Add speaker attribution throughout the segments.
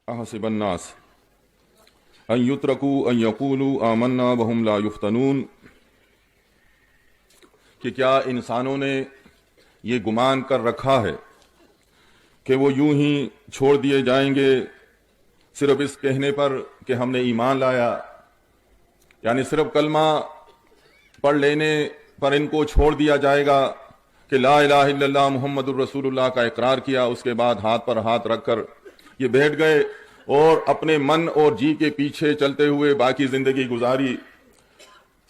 Speaker 1: अहसिब अन्नास अन युत्रकू अन यकूलू आमन्ना वहुम ला युफ्तनून, कि क्या इंसानों ने ये गुमान कर रखा है कि वो यूं ही छोड़ दिए जाएंगे सिर्फ इस कहने पर कि हमने ईमान लाया, यानी सिर्फ कलमा पढ़ लेने पर इनको छोड़ दिया जाएगा कि ला इलाहा इल्लल्लाह मुहम्मदुर रसूलुल्लाह का इकरार किया, उसके बाद हाथ पर हाथ रखकर ये बैठ गए और अपने मन और जी के पीछे चलते हुए बाकी जिंदगी गुजारी।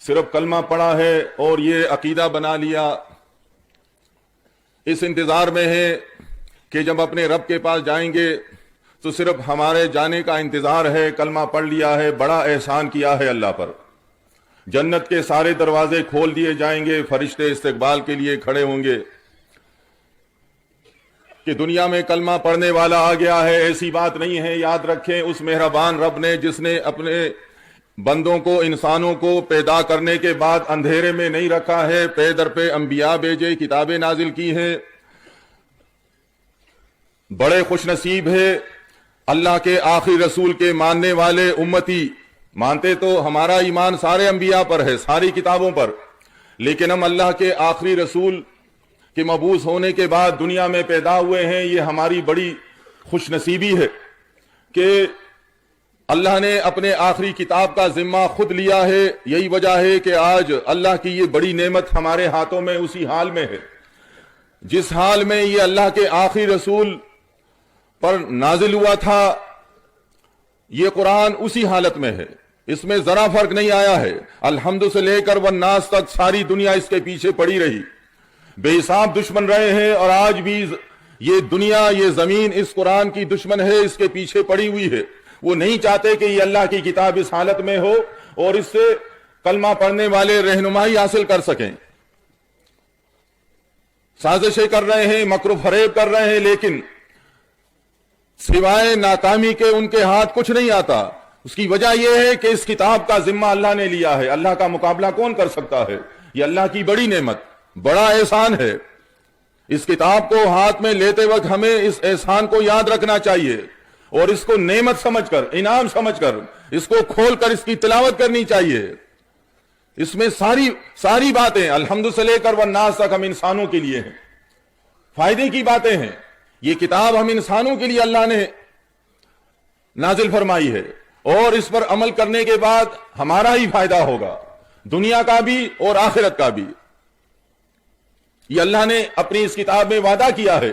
Speaker 1: सिर्फ कलमा पढ़ा है और ये अकीदा बना लिया, इस इंतजार में है कि जब अपने रब के पास जाएंगे तो सिर्फ हमारे जाने का इंतजार है। कलमा पढ़ लिया है, बड़ा एहसान किया है अल्लाह पर। जन्नत के सारे दरवाजे खोल दिए जाएंगे, फरिश्ते इस्तकबाल के लिए खड़े होंगे कि दुनिया में कलमा पढ़ने वाला आ गया है। ऐसी बात नहीं है, याद रखें उस मेहरबान रब ने जिसने अपने बंदों को, इंसानों को पैदा करने के बाद अंधेरे में नहीं रखा है, पे दर पे अंबिया भेजे, किताबें नाजिल की हैं। बड़े खुशनसीब है अल्लाह के आखिरी रसूल के मानने वाले उम्मती। मानते तो हमारा ईमान सारे अंबिया पर है, सारी किताबों पर, लेकिन हम अल्लाह के आखिरी रसूल के मबूस होने के बाद दुनिया में पैदा हुए हैं। ये हमारी बड़ी खुशनसीबी है कि अल्लाह ने अपने आखिरी किताब का जिम्मा खुद लिया है। यही वजह है कि आज अल्लाह की ये बड़ी नेमत हमारे हाथों में उसी हाल में है जिस हाल में ये अल्लाह के आखिरी रसूल पर नाजिल हुआ था। ये कुरान उसी हालत में है, इसमें जरा फर्क नहीं आया है। अल्हम्दु से लेकर वन्नास तक सारी दुनिया इसके पीछे पड़ी रही, बेहिसाब दुश्मन रहे हैं, और आज भी ये दुनिया, ये जमीन इस कुरान की दुश्मन है, इसके पीछे पड़ी हुई है। वो नहीं चाहते कि ये अल्लाह की किताब इस हालत में हो और इससे कलमा पढ़ने वाले रहनुमाई हासिल कर सकें। साजिशें कर रहे हैं, मकरू फरेब कर रहे हैं, लेकिन सिवाय नाकामी के उनके हाथ कुछ नहीं आता। उसकी वजह यह है कि इस किताब का जिम्मा अल्लाह ने लिया है। अल्लाह का मुकाबला कौन कर सकता है? यह अल्लाह की बड़ी नेमत, बड़ा एहसान है। इस किताब को हाथ में लेते वक्त हमें इस एहसान को याद रखना चाहिए और इसको नेमत समझकर, इनाम समझकर, इसको खोलकर इसकी तिलावत करनी चाहिए। इसमें सारी बातें अल्हम्दु से लेकर वन्नास तक हम इंसानों के लिए हैं, फायदे की बातें हैं। ये किताब हम इंसानों के लिए अल्लाह ने नाजिल फरमाई है और इस पर अमल करने के बाद हमारा ही फायदा होगा, दुनिया का भी और आखिरत का भी। ये अल्लाह ने अपनी इस किताब में वादा किया है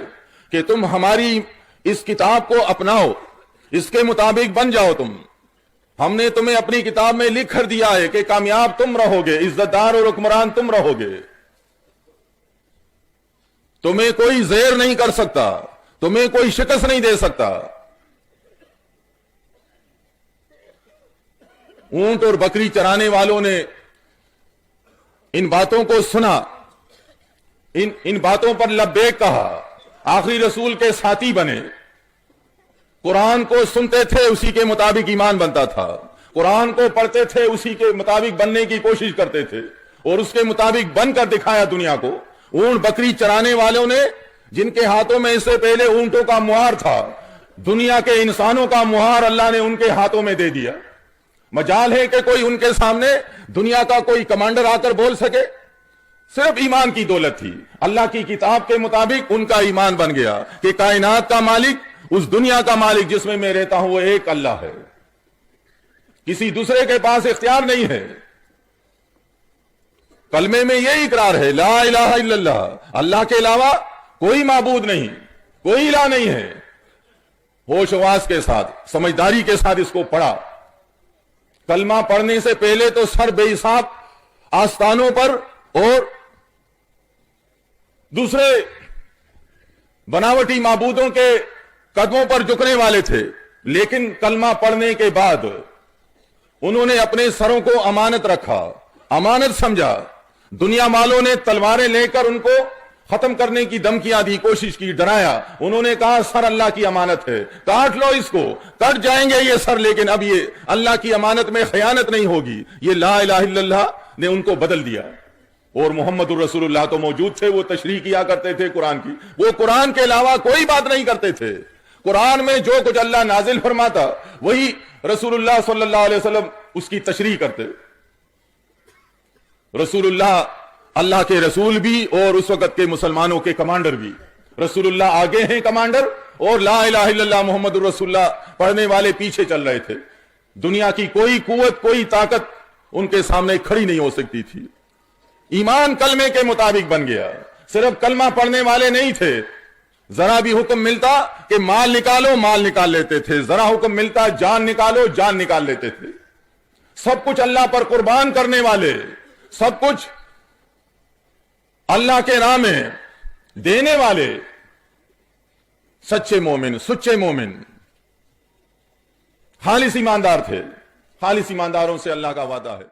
Speaker 1: कि तुम हमारी इस किताब को अपनाओ, इसके मुताबिक बन जाओ तुम। हमने तुम्हें अपनी किताब में लिख कर दिया है कि कामयाब तुम रहोगे, इज्जतदार और हुक्मरान तुम रहोगे। तुम्हें कोई ज़ेर नहीं कर सकता, तुम्हें कोई शिकस्त नहीं दे सकता। ऊंट और बकरी चराने वालों ने इन बातों को सुना, इन बातों पर लब्बैक कहा, आखिरी रसूल के साथी बने, कुरान को सुनते थे, उसी के मुताबिक ईमान बनता था, कुरान को पढ़ते थे, उसी के मुताबिक बनने की कोशिश करते थे और उसके मुताबिक बनकर दिखाया दुनिया को। ऊंट बकरी चराने वालों ने, जिनके हाथों में इससे पहले ऊंटों का मुहार था, दुनिया के इंसानों का मुहार अल्लाह ने उनके हाथों में दे दिया। मजाल है कि कोई उनके सामने दुनिया का कोई कमांडर आकर बोल सके। सिर्फ ईमान की दौलत थी, अल्लाह की किताब के मुताबिक उनका ईमान बन गया कि कायनात का मालिक, उस दुनिया का मालिक जिसमें मैं रहता हूं, वो एक अल्लाह है, किसी दूसरे के पास इख्तियार नहीं है। कलमे में यही इकरार है, ला इलाहा इल्लल्लाह, अल्लाह के अलावा कोई माबूद नहीं, कोई इलाह नहीं है। होशवास के साथ, समझदारी के साथ इसको पढ़ा। कलमा पढ़ने से पहले तो सर बेहिसाब आस्थानों पर और दूसरे बनावटी माबूदों के कदमों पर झुकने वाले थे, लेकिन कलमा पढ़ने के बाद उन्होंने अपने सरों को अमानत रखा, अमानत समझा। दुनिया वालों ने तलवारें लेकर उनको खत्म करने की धमकियां दी, कोशिश की, डराया। उन्होंने कहा सर अल्लाह की अमानत है, काट लो इसको, कट जाएंगे ये सर, लेकिन अब ये अल्लाह की अमानत में खयानत नहीं होगी। ये ला इलाहा इल्लल्लाह ने उनको बदल दिया। और मोहम्मदुर रसूलुल्लाह तो मौजूद थे, वो तशरीह किया करते थे कुरान की, वो कुरान के अलावा कोई बात नहीं करते थे। قرآن میں جو کچھ اللہ نازل فرماتا وہی رسول اللہ صلی اللہ علیہ وسلم اس کی تشریح کرتے. رسول اللہ کے رسول بھی اور اس وقت کے مسلمانوں کے کمانڈر بھی. رسول اللہ آگے ہیں کمانڈر, اور لا الہ الا اللہ محمد الرسول اللہ پڑھنے والے پیچھے چل رہے تھے. دنیا کی کوئی قوت, کوئی طاقت ان کے سامنے کھڑی نہیں ہو سکتی تھی. ایمان کلمے کے مطابق بن گیا. صرف کلمہ پڑھنے والے نہیں تھے. ذرا بھی حکم ملتا کہ مال نکالو, مال نکال لیتے تھے. ذرا حکم ملتا جان نکالو, جان نکال لیتے تھے. سب کچھ اللہ پر قربان کرنے والے, سب کچھ اللہ کے راہ میں دینے والے سچے مومن, سچے مومن, خالص ایماندار تھے. خالص ایمانداروں سے اللہ کا وعدہ ہے.